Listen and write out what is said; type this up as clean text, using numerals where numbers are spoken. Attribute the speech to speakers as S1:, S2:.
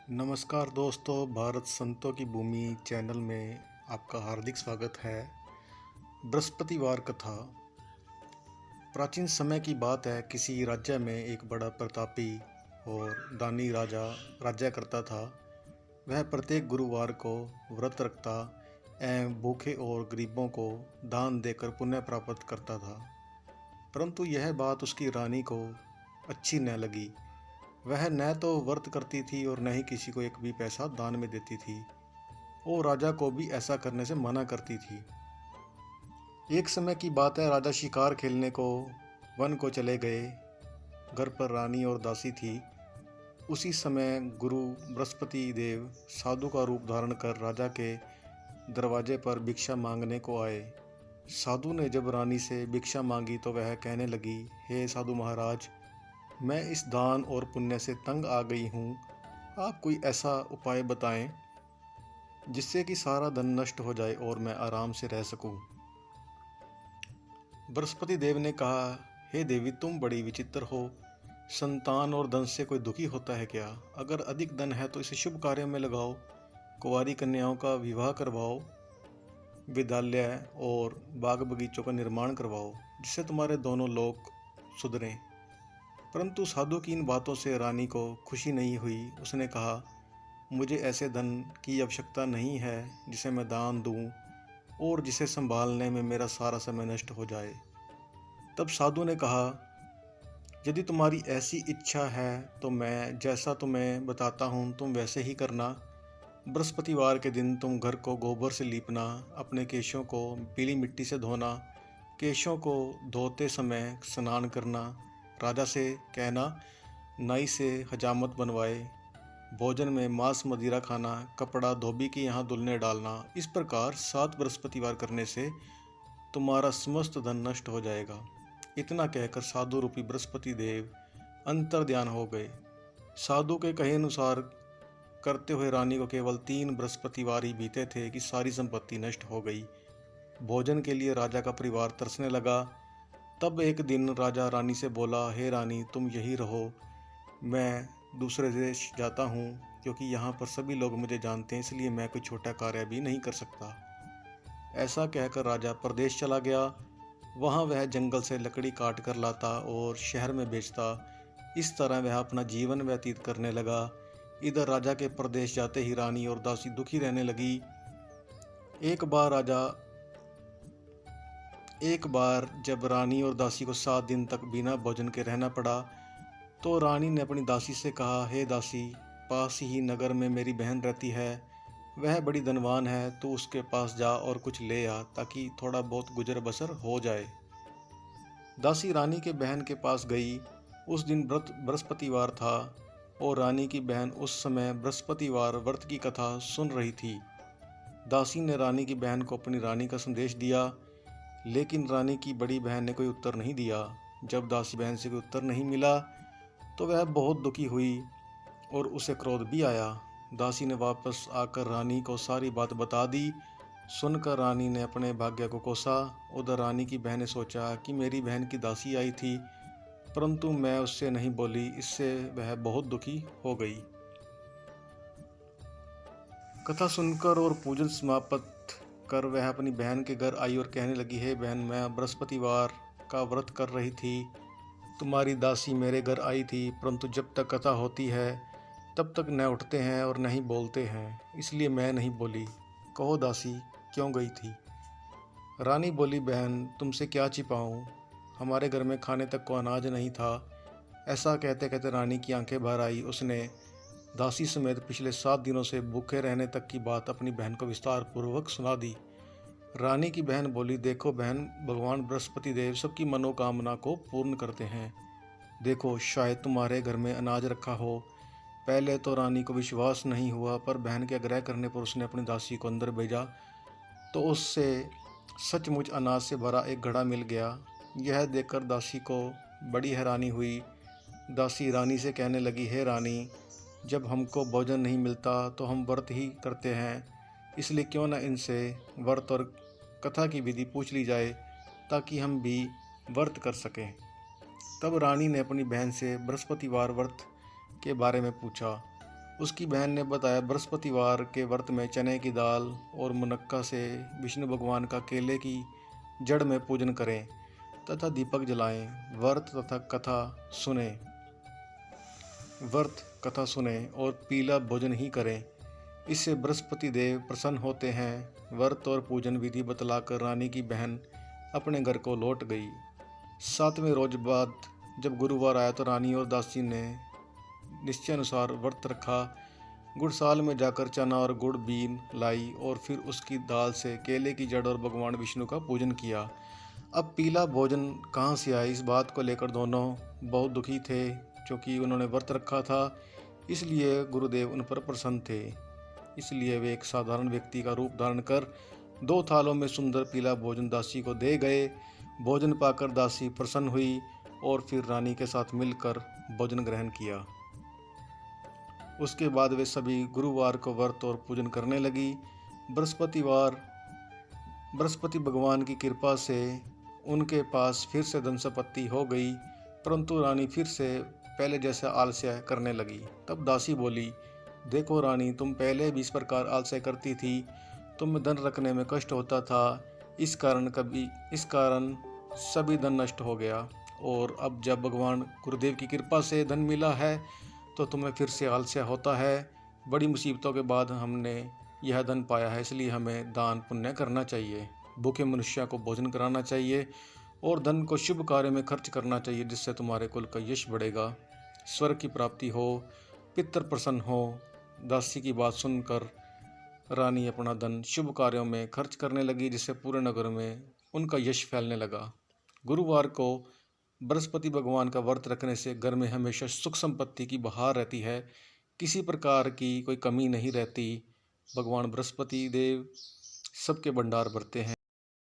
S1: नमस्कार दोस्तों, भारत संतों की भूमि चैनल में आपका हार्दिक स्वागत है। बृहस्पतिवार कथा। प्राचीन समय की बात है। किसी राज्य में एक बड़ा प्रतापी और दानी राजा राज्य करता था। वह प्रत्येक गुरुवार को व्रत रखता एवं भूखे और गरीबों को दान देकर पुण्य प्राप्त करता था। परंतु यह बात उसकी रानी को अच्छी न लगी। वह न तो व्रत करती थी और न ही किसी को एक भी पैसा दान में देती थी और राजा को भी ऐसा करने से मना करती थी। एक समय की बात है, राजा शिकार खेलने को वन को चले गए। घर पर रानी और दासी थी। उसी समय गुरु बृहस्पति देव साधु का रूप धारण कर राजा के दरवाजे पर भिक्षा मांगने को आए। साधु ने जब रानी से भिक्षा मांगी तो वह कहने लगी, हे साधु महाराज, मैं इस दान और पुण्य से तंग आ गई हूँ। आप कोई ऐसा उपाय बताएं जिससे कि सारा धन नष्ट हो जाए और मैं आराम से रह सकूं। बृहस्पति देव ने कहा, हे देवी, तुम बड़ी विचित्र हो। संतान और धन से कोई दुखी होता है क्या? अगर अधिक धन है तो इसे शुभ कार्यों में लगाओ। कुंवारी कन्याओं का विवाह करवाओ, विद्यालय और बाग बगीचों का निर्माण करवाओ, जिससे तुम्हारे दोनों लोग सुधरें। परंतु साधु की इन बातों से रानी को खुशी नहीं हुई। उसने कहा, मुझे ऐसे धन की आवश्यकता नहीं है जिसे मैं दान दूं और जिसे संभालने में मेरा सारा समय नष्ट हो जाए। तब साधु ने कहा, यदि तुम्हारी ऐसी इच्छा है तो मैं जैसा तुम्हें बताता हूँ तुम वैसे ही करना। बृहस्पतिवार के दिन तुम घर को गोबर से लीपना, अपने केशों को पीली मिट्टी से धोना, केशों को धोते समय स्नान करना, राजा से कहना नाई से हजामत बनवाए, भोजन में मांस मदिरा खाना, कपड़ा धोबी के यहाँ धुलने डालना। इस प्रकार 7 बृहस्पतिवार करने से तुम्हारा समस्त धन नष्ट हो जाएगा। इतना कहकर साधु रूपी बृहस्पति देव अंतर्ध्यान हो गए। साधु के कहे अनुसार करते हुए रानी को केवल 3 बृहस्पतिवार ही बीते थे कि सारी संपत्ति नष्ट हो गई। भोजन के लिए राजा का परिवार तरसने लगा। तब एक दिन राजा रानी से बोला, हे रानी, तुम यही रहो, मैं दूसरे देश जाता हूँ, क्योंकि यहाँ पर सभी लोग मुझे जानते हैं, इसलिए मैं कोई छोटा कार्य भी नहीं कर सकता। ऐसा कहकर राजा प्रदेश चला गया। वहाँ वह जंगल से लकड़ी काट कर लाता और शहर में बेचता। इस तरह वह अपना जीवन व्यतीत करने लगा। इधर राजा के प्रदेश जाते ही रानी और दासी दुखी रहने लगी। एक बार जब रानी और दासी को 7 दिन तक बिना भोजन के रहना पड़ा तो रानी ने अपनी दासी से कहा, हे दासी, पास ही नगर में मेरी बहन रहती है, वह बड़ी धनवान है, तू उसके पास जा और कुछ ले आ ताकि थोड़ा बहुत गुजर बसर हो जाए। दासी रानी के बहन के पास गई। उस दिन बृहस्पतिवार था और रानी की बहन उस समय बृहस्पतिवार व्रत की कथा सुन रही थी। दासी ने रानी की बहन को अपनी रानी का संदेश दिया, लेकिन रानी की बड़ी बहन ने कोई उत्तर नहीं दिया। जब दासी बहन से कोई उत्तर नहीं मिला तो वह बहुत दुखी हुई और उसे क्रोध भी आया। दासी ने वापस आकर रानी को सारी बात बता दी। सुनकर रानी ने अपने भाग्य को कोसा। उधर रानी की बहन ने सोचा कि मेरी बहन की दासी आई थी, परंतु मैं उससे नहीं बोली, इससे वह बहुत दुखी हो गई। कथा सुनकर और पूजन समाप्त कर वह अपनी बहन के घर आई और कहने लगी, हे बहन, मैं बृहस्पतिवार का व्रत कर रही थी, तुम्हारी दासी मेरे घर आई थी, परंतु जब तक कथा होती है तब तक न उठते हैं और न ही बोलते हैं, इसलिए मैं नहीं बोली। कहो दासी, क्यों गई थी? रानी बोली, बहन, तुमसे क्या छिपाऊं, हमारे घर में खाने तक को अनाज नहीं था। ऐसा कहते कहते रानी की आंखें भर आई। उसने दासी समेत पिछले 7 दिनों से भूखे रहने तक की बात अपनी बहन को विस्तार पूर्वक सुना दी। रानी की बहन बोली, देखो बहन, भगवान बृहस्पति देव सबकी मनोकामना को पूर्ण करते हैं। देखो, शायद तुम्हारे घर में अनाज रखा हो। पहले तो रानी को विश्वास नहीं हुआ, पर बहन के आग्रह करने पर उसने अपनी दासी को अंदर भेजा तो उससे सचमुच अनाज से भरा एक घड़ा मिल गया। यह देखकर दासी को बड़ी हैरानी हुई। दासी रानी से कहने लगी, हे रानी, जब हमको भोजन नहीं मिलता तो हम व्रत ही करते हैं, इसलिए क्यों न इनसे व्रत और कथा की विधि पूछ ली जाए ताकि हम भी व्रत कर सकें। तब रानी ने अपनी बहन से बृहस्पतिवार व्रत के बारे में पूछा। उसकी बहन ने बताया बृहस्पतिवार के व्रत में चने की दाल और मुनक्का से विष्णु भगवान का केले की जड़ में पूजन करें तथा दीपक जलाएं। व्रत कथा सुने और पीला भोजन ही करें। इससे बृहस्पति देव प्रसन्न होते हैं। व्रत और पूजन विधि बतलाकर रानी की बहन अपने घर को लौट गई। 7वें रोज बाद जब गुरुवार आया तो रानी और दासी ने निश्चय अनुसार व्रत रखा। गुड़साल में जाकर चना और गुड़ बीन लाई और फिर उसकी दाल से केले की जड़ और भगवान विष्णु का पूजन किया। अब पीला भोजन कहाँ से आया, इस बात को लेकर दोनों बहुत दुखी थे। क्योंकि उन्होंने व्रत रखा था, इसलिए गुरुदेव उन पर प्रसन्न थे। इसलिए वे एक साधारण व्यक्ति का रूप धारण कर 2 थालों में सुंदर पीला भोजन दासी को दे गए। भोजन पाकर दासी प्रसन्न हुई और फिर रानी के साथ मिलकर भोजन ग्रहण किया। उसके बाद वे सभी गुरुवार को व्रत और पूजन करने लगी। बृहस्पति भगवान की कृपा से उनके पास फिर से धन संपत्ति हो गई, परंतु रानी फिर से पहले जैसा आलस्य करने लगी। तब दासी बोली, देखो रानी, तुम पहले भी इस प्रकार आलस्य करती थी, तुम्हें धन रखने में कष्ट होता था, इस कारण सभी धन नष्ट हो गया। और अब जब भगवान गुरुदेव की कृपा से धन मिला है तो तुम्हें फिर से आलस्य होता है। बड़ी मुसीबतों के बाद हमने यह धन पाया है, इसलिए हमें दान पुण्य करना चाहिए, भूखे मनुष्य को भोजन कराना चाहिए और धन को शुभ कार्य में खर्च करना चाहिए, जिससे तुम्हारे कुल का यश बढ़ेगा, स्वर्ग की प्राप्ति हो, पितर प्रसन्न हो। दासी की बात सुनकर रानी अपना धन शुभ कार्यों में खर्च करने लगी, जिससे पूरे नगर में उनका यश फैलने लगा। गुरुवार को बृहस्पति भगवान का व्रत रखने से घर में हमेशा सुख संपत्ति की बहार रहती है, किसी प्रकार की कोई कमी नहीं रहती। भगवान बृहस्पति देव सबके भंडार भरते हैं।